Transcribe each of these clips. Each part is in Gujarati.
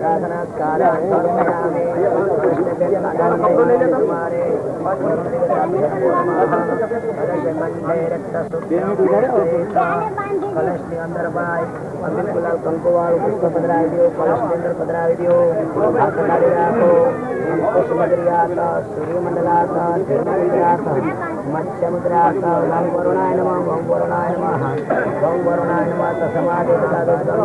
साधनस्कारान् समर्पयामि तुम्हारे कलशकंठे कलश के अंदर भाई मंदिर गुलाब कंकुवाल पुष्प पधराई दियो कलश के अंदर पधराई दियो पुष्पद्रियाता सूर्यमंडलाता जलमंडलाता मत्स्यमुद्राता ओम वरुणाय नमः ओम वरुणाय नमः ओम वरुणाय नमः तस्मादे तदादुद्गम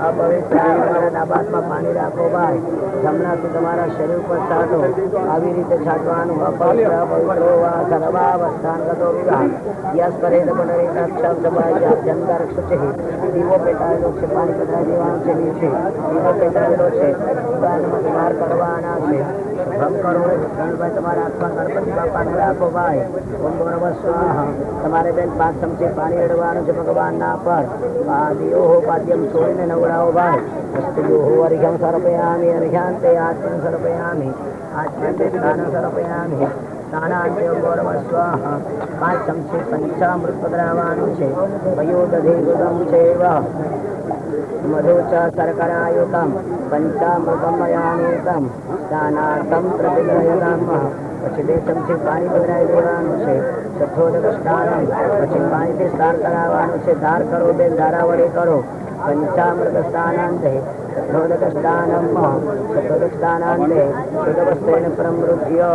अपवित्र नाबाद में पानी राखो भाई जमना से तुम्हारा शरीर पर छाटो આવી રીતે છાટવાનું અપવિત્ર પવિત્રો વા સર્વાવસ્થાન ગતો વિવાહ યસ પરેદ પટરે અક્ષર સભાય જનકાર ક્ષુચિ દીવો પેટાયેલો છે પાણી પધરાઈ દેવાનું છે નીચે દીવો પેટાયેલો છે દાનમાં બહાર કરવાના છે ભમ કરો ગણભાઈ તમારા હાથમાં ગણપતિ બાપાને રાખો ભાઈ ઓમ ગૌરવ સ્વાહા તમારે બેન 5 ચમચી પાણી રેડવાનું છે ભગવાનના પર આદિયો હો પાદ્યમ છોડીને નવડાવો ભાઈ અસ્તુયો હો અરિહં સમર્પયામિ અરિહંતે આત્મન સમર્પયામિ आत्मते स्नान समर्पयामि स्नानांते गौरव स्वाहा 5 चमचे पंचामृत पधरावानुं छे वयोदधिगुदं चैव मधु च शर्करायुतं पंचामृतं मयानीतं स्नानार्थं प्रतिग्रह्यतामः પછી 2 ચમચી પાણી પધરાવી દેવાનું છે સઠોદક સ્નાન પછી પાણીથી સ્નાન કરાવવાનું છે ધાર કરો બેન ધારા વડે કરો पंचामृत स्थानांते सठोदक स्थानांते शुद्धवस्त्रेण प्रमृज्य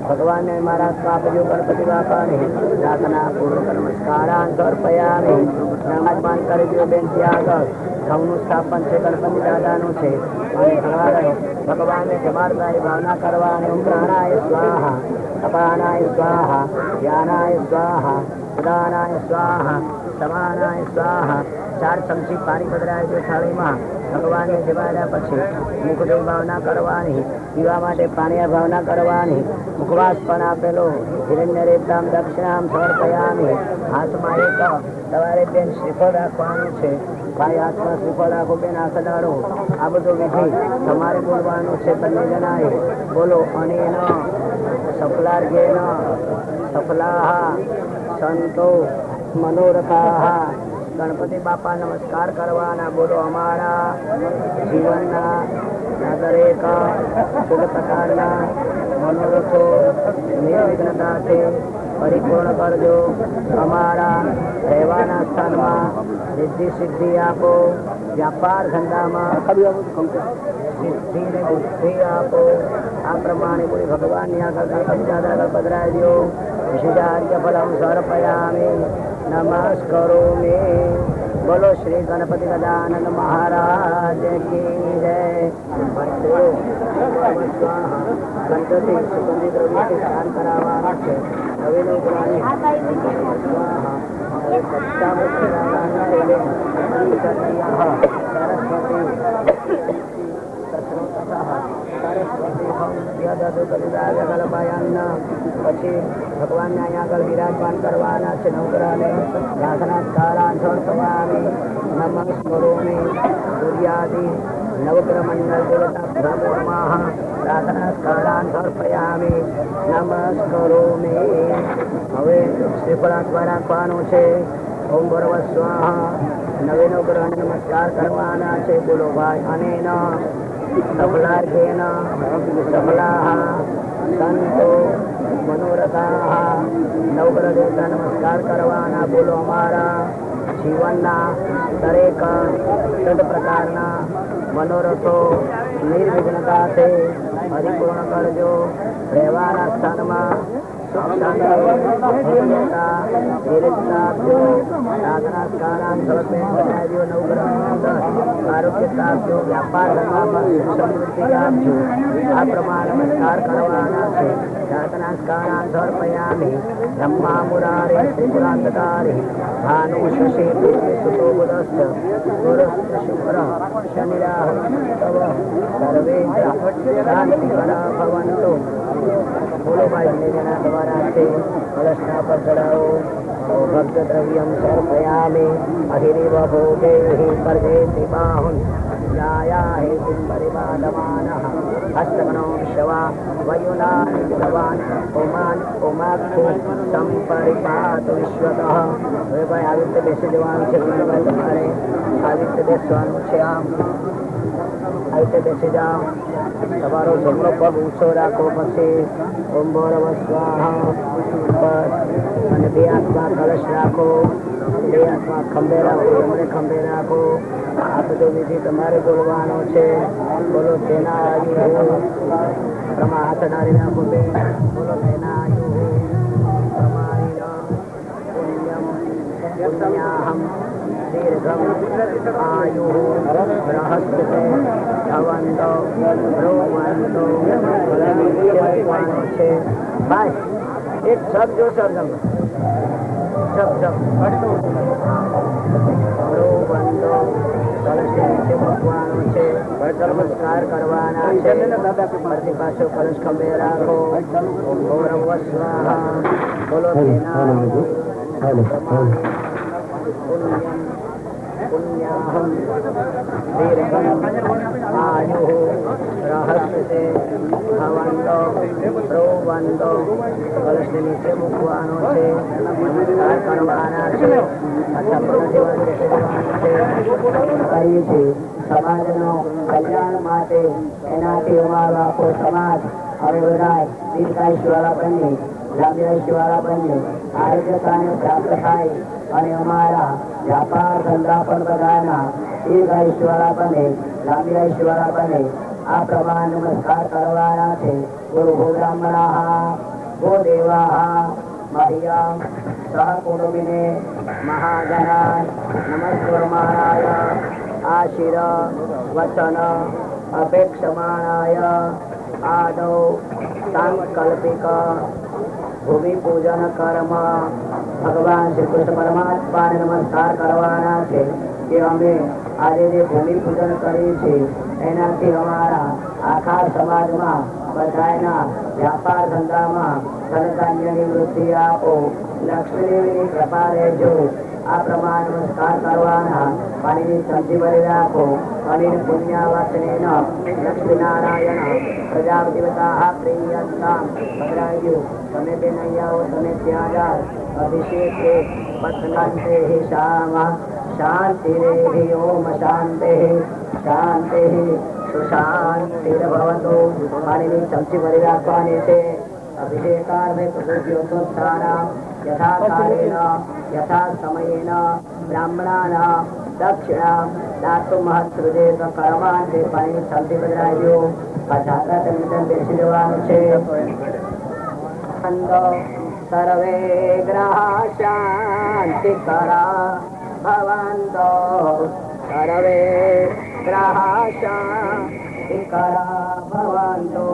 भगवान ने मारा स्वापजो गणपति बापा ने प्रार्थना पूर्वक नमस्कारान् समर्पयामि नमस्कार કરી દો બેન ત્યાગ ઘઉંનું સ્થાપન છે ગણપતિ દાદાનું છે ભગવાનને જમાડવાની ભાવના કરવાની ઓમ પ્રાણાય સ્વાહા અપાનાય સ્વાહા ધ્યાનાય સ્વાહા ઉદાનાય સ્વાહા समानाय स्वाहा 4 चमची पानी पधराय दो थाळीમાં ભગવાનને જમાડ્યા પછી મુખની ભાવના કરવાની પીવા માટે પાણીની ભાવના કરવાની મુખવાસ પણ આપેલો હિરણ્ય રેતામ દક્ષિણામ સમર્પયામિ હાથમાં એક તમારે બેન શ્રીફળ રાખવાનું છે ભાઈ હાથમાં શ્રીફળ રાખો બેન આ સડાડો આ બધો વિધિ તમારે બોલવાનું છે બંને જણાએ બોલો અનેન સફલાર્ઘેન સફલાહ સંતો मनोरथा गणपति बापा नमस्कार करवाना बोलो हमारा जीवनना दरेक शुभ प्रकारना मनोरथो निर्विघ्नताથી परिपूर्ण करजो हमारा રહેવાના સ્થાનમાં સિદ્ધિ સિદ્ધિ આપો વ્યાપાર ધંધામાં સિદ્ધિ ને બુદ્ધિ આપો આ પ્રમાણે બોલી ભગવાનની આગળ ગણપતિ દાદા આગળ પધરાવી દો વિશેષાર્ય ફલમ સમર્પયામિ नमस्करोमि बोलो श्री गणपति गजानन महाराज की जय गणपति सुगंधी द्रव्य से स्नान करावाना है नवीन पुरानी પછી ભગવાનને અહીંયા આગળ વિરાજમાન કરવાના છે નવગ્રહને પ્રાર્થના કાળાન સમર્પયામિ નમસ્કરોમિ સૂર્યાદિ નવગ્રહ મંડળ દેવતા ભ્રમો નમઃ પ્રાર્થના કાળાન સમર્પયામિ નમસ્કરોમિ હવે શ્રીફળ હાથમાં રાખવાનું છે ઓમ ભર્વ સ્વાહા નવે નવગ્રહને નમસ્કાર કરવાના છે બોલો ભાઈ અનેન સફલાર્ઘેન સફલાહ संतो मनोरथा नवग्रह देवता नमस्कार करवाना बोलो हमारा जीवनना दरेक सद प्रकारना मनोरथो निर्विघ्नताથી પરિપૂર્ણ કરજો રહેવાના સ્થાનમાં आरोग्य साधो व्यापार समृद्धि आपजो आ प्रमाण नमस्कार करवाना है प्रार्थनास्कारान् समर्पयामि ब्रह्मा मुरारे त्रिपुरान्तकारी भानु शशि सुतो बुधश्च गुरुश्च शुक्र शनिराहु तव सर्वे शान्तिकरा भवन्तु बोलो भाई निवेदना द्वारा से कलशना पर चढ़ाओ भक्त द्रव्यम समर्पयामि अहिरिव भोगे परदेति बाहुन जाया हेतुं परिपादमानः हस्तमनो विश्वा वयुनानि विद्वान् ओमान् ओमाक्षु संपरिपातु विश्वतः હવે ભાઈ આવી રીતે બેસી જવાનું છે તમારે આવી રીતે બેસવાનું છે આમ આવી રીતે બેસી જાઓ તમારો જમણો પગ ઊંચો રાખો પછી ઓમ ભોરવ સ્વાહા ઉપર અને બે હાથમાં કલશ રાખો બે હાથમાં ખંભે રાખો જમણે ખંભે રાખો આ બધો વિધિ તમારે બોલવાનો છે બોલો તેના આયુ તમારા હાથ ડાળી રાખો બે બોલો તેના આયુ पुण्याहं दीर्घम आयु रहस्यते भवन्तो ब्रुवन्तो છે ભાઈ એક શબ્દ જો શબ્દ બ્રુવન્તો કલશ નીચે મૂકવાનો છે નમસ્કાર કરવાના છે ફરતી પાછો કલશ ખંભે રાખો ગૌરવ સ્વાહા બોલો તેના पुण्याहं दीर्घम् आयुः रहस्यते भवन्तो ब्रुवन्तो कलशને નીચે મૂકવાનો છે નમસ્કાર કરવાના છે સમાજનો કલ્યાણ માટે એનાથી અમારો આખો સમાજ હવે બધાય દીર્ઘાયુષ્યવાળા બને લાંબીઆયુષ્યવાળા બને આરોગ્યતાને પ્રાપ્ત થાય અને અમારા વ્યાપાર ધંધા પણ બધાના દીર્ઘાયુષ્યવાળા બને લાંબીઆયુષ્યવાળા બને આ પ્રમાણે નમસ્કાર કરવાના છે ગુરુ બ્રાહ્મણા ગો દેવા મહિયા સહકુટુંબિને મહાજના નમસ્કરમાણાય આશીર વચન અપેક્ષમાણાય આદૌ સાંકલ્પિક ભૂમિ પૂજન કર્મ ભગવાન શ્રી કૃષ્ણ પરમાત્માને નમસ્કાર કરવાના છે કે અમે આજે જે ભૂમિ પૂજન કરીએ છીએ એનાથી અમારા આખા સમાજમાં બધાના વ્યાપાર ધંધામાં ધનધાન્યની વૃદ્ધિ આપો લક્ષ્મીદેવીની કૃપા રહેજો આ પ્રમાણે નમસ્કાર કરવાના પાણીની સમજી ભરી રાખો અને પુણ્યાવાસનેન લક્ષ્મીનારાયણ પ્રજાપતિવતા પ્રિયંતા ભદ્રાયુ તમે બેન અહીંયા આવો તમે ત્યાં જાઓ અભિષેકે પત્નંતે શામા શાંતિરેહિ ઓમ શાંતે શાંતિ સુશાંતિર્ભવતુ પાણીની ચમચી ભરી રાખવાની છે અભિષેકાર્થે પ્રભુજ્યોત્સાનામ યથા કાલેન યથા સમયેન બ્રાહ્મણાનાં દક્ષિણા દાતુ મહત્સૃજેત કર્માંતે પાણીની ચમચી ભરી રાખજો પછાતા તેમને બેસી જવાનું છે સર્વે ગ્રહ શાંતિ કરા ભવંતો સર્વે ગ્રહ શાંતિ કરા ભવંતો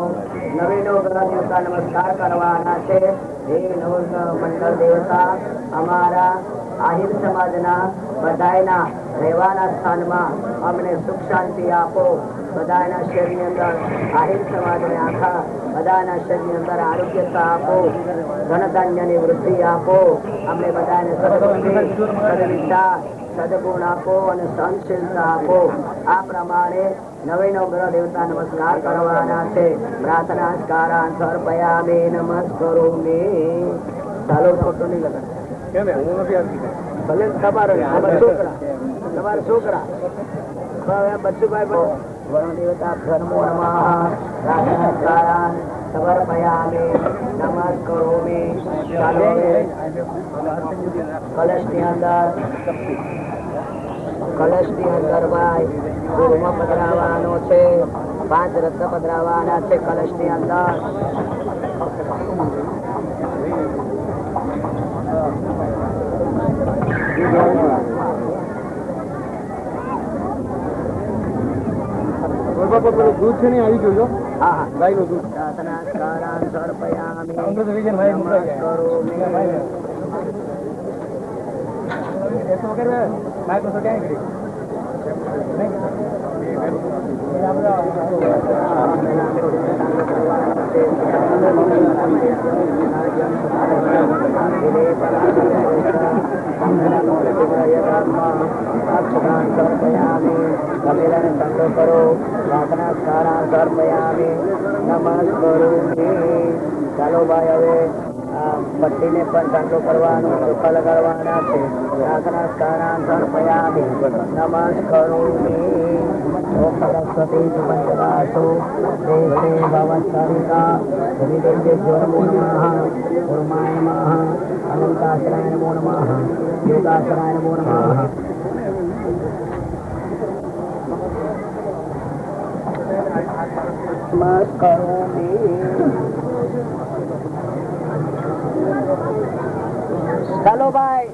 નવીનો ગ્રહ દેવતા નમસ્કાર કરવાના છે હે નવ મંડળ દેવતા અમારા આહિર સમાજના બધાયના રહેવાના સ્થાનમાં અમને સુખ શાંતિ આપો બધાના શરીરની અંદર આહિર સમાજને આખા બધાના શરીરની અંદર આરોગ્યતા આપો ધનધાન્યની વૃદ્ધિ આપો અમને બધાને સદબુદ્ધિ સદવિચાર સદગુણ આપો અને સહનશીલતા આપો આ પ્રમાણે નવે નવ ગ્રહ દેવતા નમસ્કાર કરવાના છે પ્રાર્થના કારાન સમર્પયામિ નમસ્કરોમિ ચાલો ખોટું નહીં લગાડ ભલે તમારા છોકરા બચ્ચુભાઈ વરુણ દેવતા ધર્મો નમઃ પ્રાર્થના કારાન સમર્પયામિ નમસ્કરોમિ ચાલો કલશની અંદર ભાઈ ગુરુમાં પધરાવાનો છે 5 રત્ન પધરાવાના છે કલશની અંદર દૂધ છે ને આવી ગયું હા હા ગાય નું દૂધ પ્રાર્થના કારાન સમર્પયામિ નમસ્કરોમિ अक्षतान् समर्पयामि कपिलं संतो करो प्रार्थनास्कारान् समर्पयामि नमस्करोमि ચાલો ભાઈ હવે પટ્ટીને પણ ચાંદલો કરવાનો ચોખા લગાડવાના છે પ્રાર્થનાસ્કારાन् સમર્પયામિ નમસ્કરોમि ઓમ સરસ્વતી પંચદાસો દેશે ભવત્સવિતા વિદેશેભ્યો નમો નમઃ ઉર્માય નમઃ અનંતાશ્રાય નમો નમઃ યોગાશ્રાય નમો નમઃ નમસ્કરોમि ચાલો ભાઈ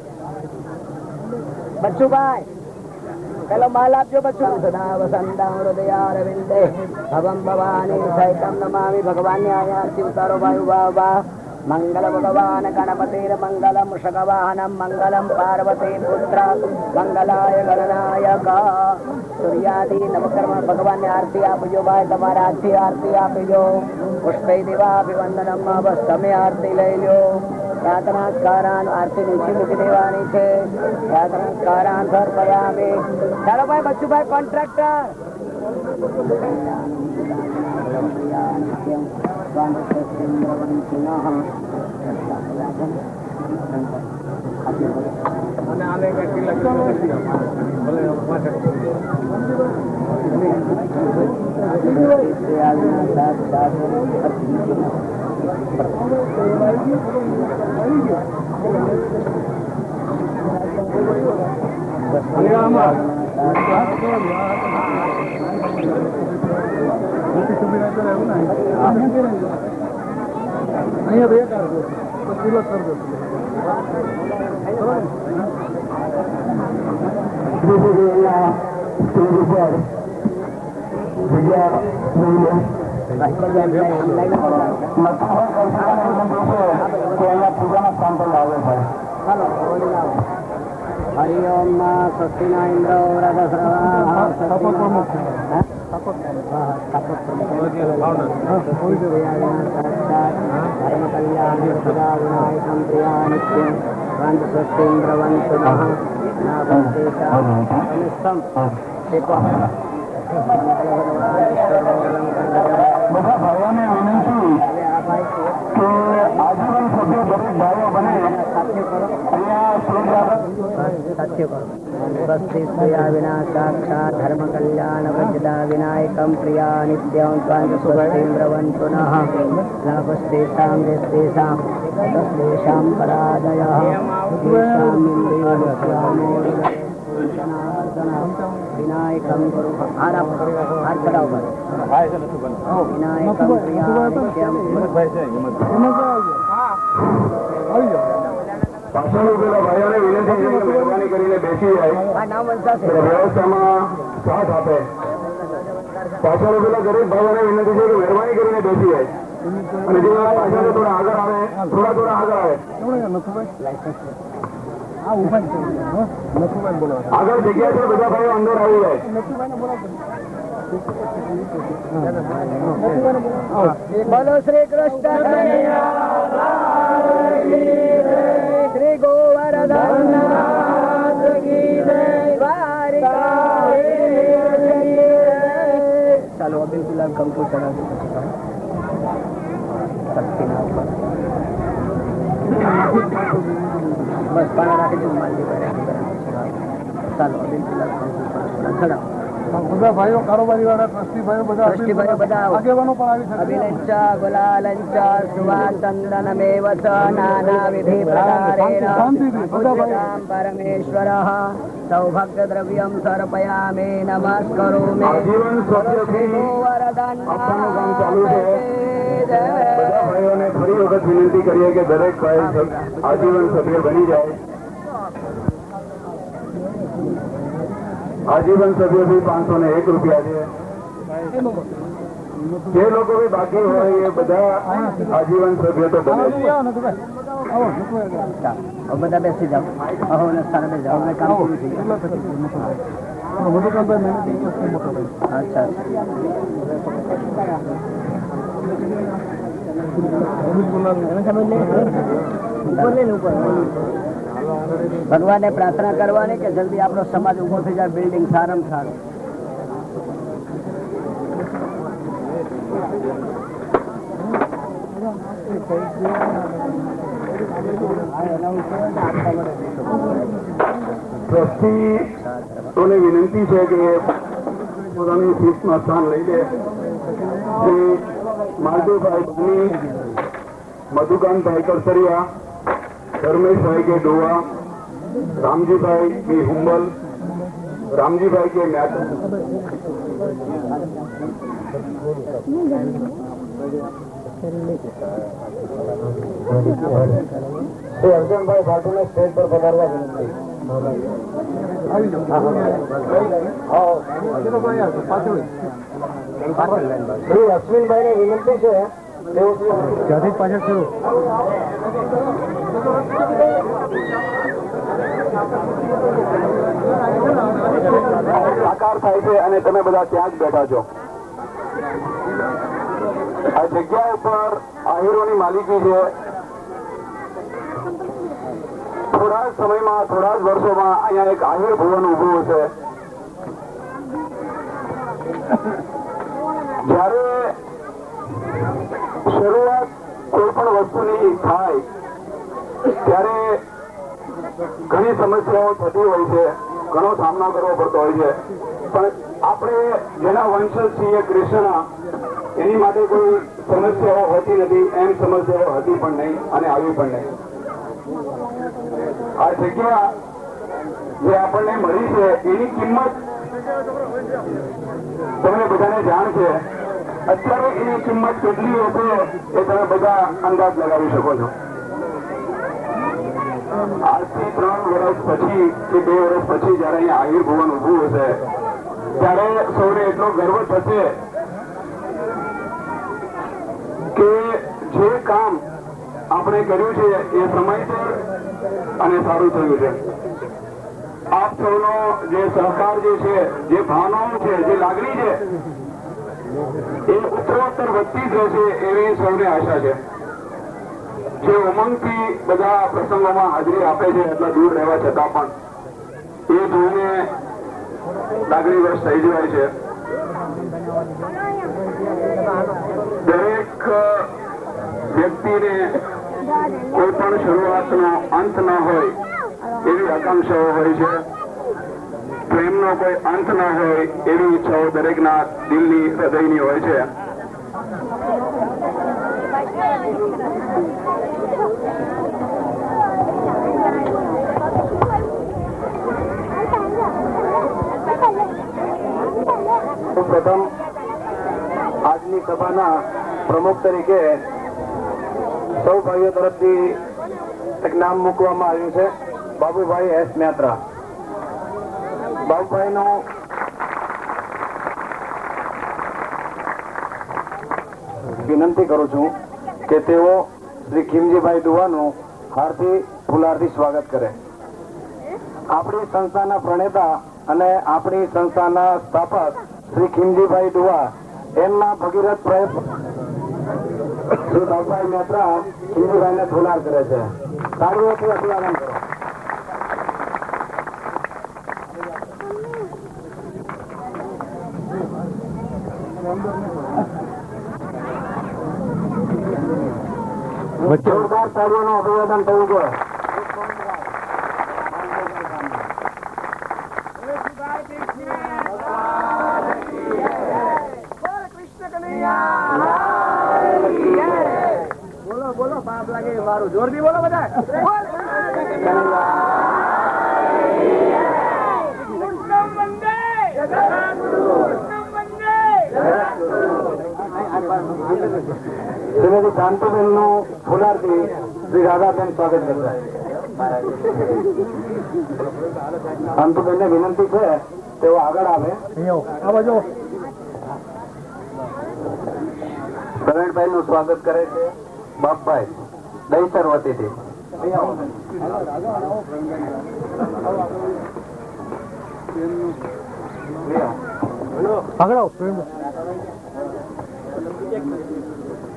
બચ્ચુભાઈ પેલો માલ આપજો બચ્ચુ સદા વસંતા હૃદયારવિંદે ભવમ ભવાની સહિતમ નમામિ ભગવાનની આયાથી ઉતારો ભાઈ ઉભા મંગલ ભગવાન ગણપતિર મંગલમ શગવાહનમ મંગલમ પાર્વતી પુત્ર મંગલાય ગણનાયક સૂર્યાદિ નવકર્મ ભગવાનને આરતી આપજો ભાઈ તમારા હાથથી આરતી આપજો પુષ્પે દિવાભિવંદનમ બસ તમે આરતી લઈ લો પ્રાર્થનાસ્કારાन् આરતી નીચે મૂકી દેવાની છે પ્રાર્થનાસ્કારાन् સમર્પયામિ ચાલો ભાઈ બચ્ચુભાઈ કોન્ટ્રાક્ટર हरि ओम स्वस्ति न इंद्रो रथस्रवाः धर्म कल्याण सदा विनायकं प्रिया नित्यं वंद स्वस्ति इंद्रवंतु नः બધા ભાઈઓને વિનંતી કે આજીવન સભ્ય દરેક ભાઈઓ બને स्वस्ति प्रिया विना साक्षात् धर्म कल्याण वजदा विनायकं प्रिया नित्यं स्वस्तिन्द्रवन्तु नः लाभस्तेषां यस्तेषां तस्तेषां पराजयः तेषां विनायकं हार चढ़ाओ विनायकं प्रिया नित्यं પાછળ ઉભેલા ભાઈઓને વિનંતી છે કે મહેરબાની કરીને બેસી જાય વ્યવસ્થામાં સાથ આપે પાછળ ઉભેલા દરેક ભાઈઓને વિનંતી છે કે મહેરબાની કરીને બેસી જાય અને જે પાછળ થોડા આગળ આવે થોડા આગળ આવે આગળ જગ્યા છે બધા ભાઈઓ અંદર આવી જાય બોલો શ્રી કૃષ્ણ श्री गोवर्धन चलो अभी गुलाब कंकु चढ़ा बस पाना राखी दो चलो अभी गुलाब कंकु चढ़ा બધા ભાઈઓ કારોબારી વાળા ટ્રસ્ટી ભાઈઓ બધા આગેવાનો પણ આવી શકે અભિલંચ ગુલાલંચ સુવાચંદનમેવ ચ નાનાવિધિ પ્રકારેણ પૂજ્યતાં પરમેશ્વરઃ સૌભાગ્યદ્રવ્યં સમર્પયામિ નમસ્કરોમિ ગોવર્ધન બધા ભાઈઓને ફરી વખત વિનંતી કરીએ કે દરેક ભાઈ આજીવન સભ્ય બની જાય आजीवन सभ्य भी 501 रुपया है જે લોકો બી બાકી હોય એ બધા આજીવન સભ્ય તો બને બધા બેસી જાઓ અહો સ્થાને બેસી જાઓ કામ પૂરું થઈ ગયું અચ્છા ઉપર લે ઉપર ભગવાનને પ્રાર્થના કરવાની કે જલ્દી આપણો સમાજ ઉભો થઈ જાય, બિલ્ડિંગ સારામાં સારું. ટ્રસ્ટીઓને વિનંતી છે કે પોતાની સીટમાં સ્થાન લઈ લે. શ્રી માધવભાઈ ભની, મધુકાંતભાઈ કરસરિયા, ધર્મેશભાઈ કે ડોવા, રામજીભાઈ કે હુંબલ, રામજીભાઈ કે મ્યાતા, શ્રી અર્જુનભાઈ ભાટુને સ્ટેજ પર પધારવા વિનંતી. શ્રી અશ્વિનભાઈ ને વિનંતી છે ત્યાંથી પાછળ થયું. સાકાર થાય છે અને તમે બધા ત્યાં જ બેઠા છો. આ જગ્યા ઉપર આહિરોની માલિકી છે. થોડા જ સમયમાં, થોડા જ વર્ષોમાં અહીંયા એક આહિર ભવન ઉભું છે. જ્યારે શરૂઆત કોઈ પણ વસ્તુની થાય ત્યારે ઘણી સમસ્યાઓ થતી હોય છે, ઘણો સામનો કરવો પડતો હોય છે. પણ આપણે જેના વંશજ છીએ કૃષ્ણ, એની માટે કોઈ સમસ્યાઓ હોતી નથી. એમ સમસ્યાઓ હતી પણ નહીં અને આવી પણ નહીં. આ જગ્યા જે આપણને મળી છે એની કિંમત તમને બધાને જાણ છે. અત્યારે એની કિંમત કેટલી હશે એ તમે બધા અંદાજ લગાવી શકો છો. આજથી 3 વર્ષ પછી કે 2 વર્ષ પછી જયારે અહીંયા આહિર ભુવન ઉભું હશે ત્યારે સૌને એટલો ગર્વ થશે કે જે કામ આપણે કર્યું છે એ સમયસર અને સારું થયું છે. આપ સૌનો જે સહકાર જે છે, જે ભાવનાઓ છે, જે લાગણી છે એ ઉત્તરોત્તર વધતી જ રહેશે એવી સૌને આશા છે. જે ઉમંગથી બધા પ્રસંગોમાં હાજરી આપે છે એટલા દૂર રહેવા છતાં પણ એ જોઈને લાગણી વશ થઈ જવાય છે. દરેક વ્યક્તિને કોઈ પણ શરૂઆતનો અંત ન હોય એવી આકાંક્ષાઓ હોય છે. પ્રેમનો કોઈ અંત ન હોય એવી ઈચ્છાઓ દરેકના દિલની, હૃદયની હોય છે. પ્રથમ આજની સભાના પ્રમુખ તરીકે સૌ ભાઈઓ તરફથી એક નામ મૂકવામાં આવ્યું છે, બાબુભાઈ એસ મ્યાત્રા. બાબુભાઈનો વિનંતી કરું છું કે તેઓ શ્રી ખીમજીભાઈ દુવાનું હાર્દિક ફૂલહારથી સ્વાગત કરે. આપણી સંસ્થાના પ્રણેતા અને આપણી સંસ્થાના સ્થાપક શ્રી ખીમજીભાઈ દુવા એમના ભગીરથ પ્રયત્ન શ્રી બાબુભાઈ મ્યાત્રા ખીમજીભાઈને ફૂલહાર કરે છે. તાળીઓથી અભિવાદન કરો. જોરદાર તાળીઓનું અભિવાદન થવું જોઈએ. બોલો બોલો, પાપ લાગે મારું જોરથી બોલો બધા. શ્રીમતી શાંતુબેન નું ફુલારથી શ્રી રાધાબેન સ્વાગત કરશે. શાંતુબેન ને વિનંતી છે તેઓ આગળ આવે. પ્રવીણભાઈ નું સ્વાગત કરે છે બાપભાઈ દહીસર વતીથી. આગળ આવો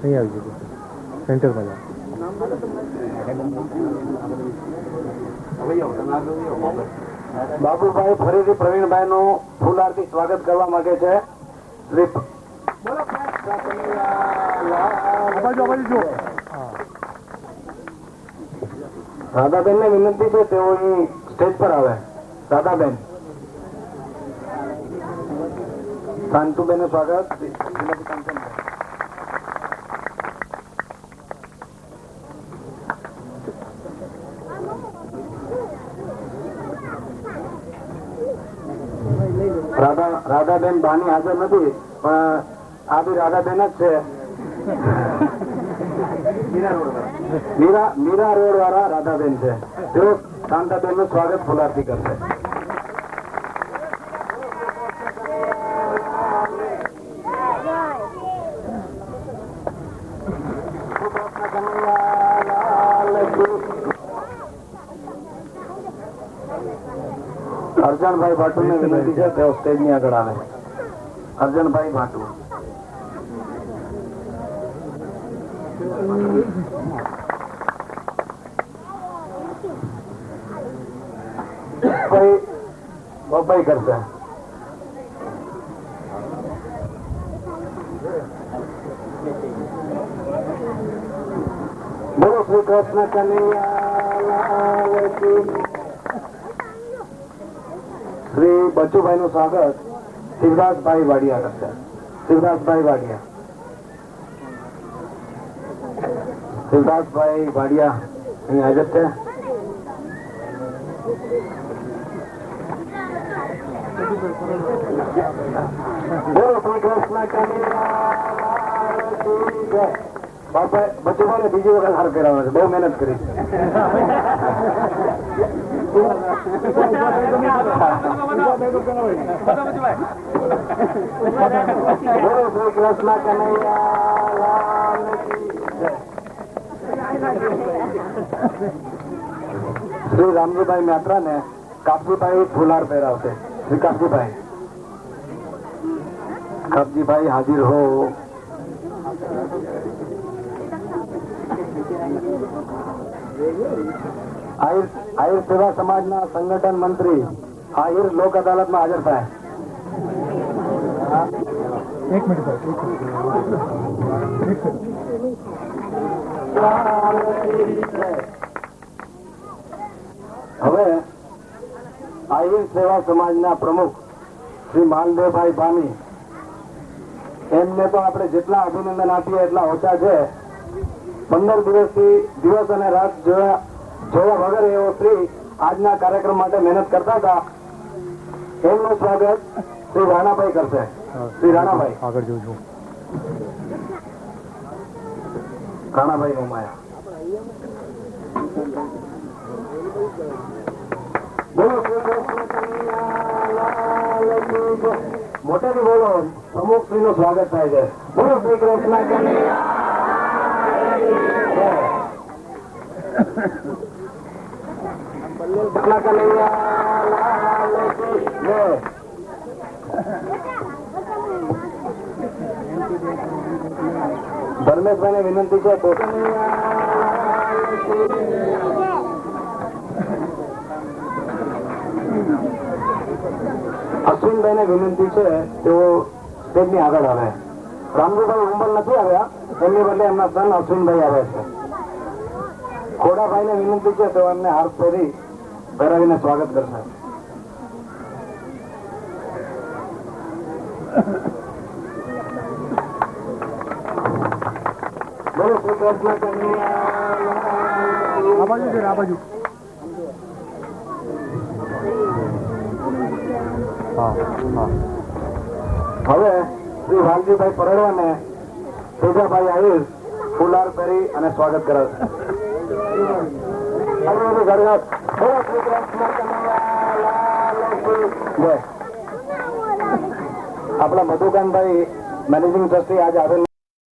અહીં આવી જજો સેન્ટરમાં જાઓ. બાબુભાઈ ફરીથી પ્રવીણભાઈ નું ફૂલહારથી સ્વાગત કરવા માંગે છે. રાધાબેન ને વિનંતી છે તેઓ અહીં સ્ટેજ પર આવે. રાધાબેન, શાંતુબેન નું સ્વાગત. રાધાબેન બાની હાજર નથી, પણ આ બી રાધાબેન જ છે. મીરા રોડ વાળા રાધાબેન છે. તેઓ શાંતાબેન નું સ્વાગત ફુલારથી કરશે. અર્જનભાઈ ભાટુ ને વિનંતી છે તેઓ સ્ટેજ ની આગળ આવે. અર્જનભાઈ ભાટુ. બપાઈ કરશે. બોલો શ્રી કૃષ્ણ કનૈયા. શ્રી બચુભાઈ નું સ્વાગત શિવદાસભાઈ વાડિયા કરશે. શિવદાસભાઈ વાડિયા. શિવદાસભાઈ વાડિયા અહીં હાજર છે. બોલો શ્રી કૃષ્ણ કનૈયા. બચુભાઈ બીજી વખત હાર કરાવે છે. બહુ મહેનત કરી છે. શ્રી રામજીભાઈ યાત્રા ને કાપજીભાઈ ફુલાર પહેરાવશે. શ્રી કાપજીભાઈ. કાપજીભાઈ હાજર હો. આહિર સેવા સમાજના સંગઠન મંત્રી આહિર લોક અદાલતમાં હાજર થાય. એક મિનિટ. હવે આહિર સેવા સમાજના પ્રમુખ શ્રી માલદેવભાઈ ભાની, એમને તો આપણે જેટલા અભિનંદન આપીએ એટલા ઓછા છે. 15 દિવસથી દિવસ અને રાત જોયા વગર એવો શ્રી આજના કાર્યક્રમ માટે મહેનત કરતા હતા. એમનું સ્વાગત શ્રી રાણાભાઈ કરશે. શ્રી રાણાભાઈ આગળ જોઉં છું. રાણાભાઈ ઉમાયા. મોટેથી બોલો. પ્રમુખ શ્રી નું સ્વાગત થાય છે. બોલો શ્રી કૃષ્ણ કનૈયા. ધર્મેશભાઈ ને વિનંતી છે. અશ્વિનભાઈ ને વિનંતી છે તેઓ સ્ટેજ ની આગળ આવે. રામજીભાઈ ઉંમર નથી આવ્યા, એમની બદલે એમના સન અશ્વિનભાઈ આવે છે. ખોડાભાઈ ને વિનંતી છે તેઓ એમને હાર પહેરાવીને સ્વાગત કરશે. બોલો શ્રી કૃષ્ણ કનૈયા. આ બાજુ છે. આ બાજુ. હવે શ્રી વાલજીભાઈ પરડવા ને તેજાભાઈ આહિર ફુલાર પહેરી અને સ્વાગત કરાવશે. આપણા મધુકાનભાઈ મેનેજિંગ ટ્રસ્ટી આજે આવેલ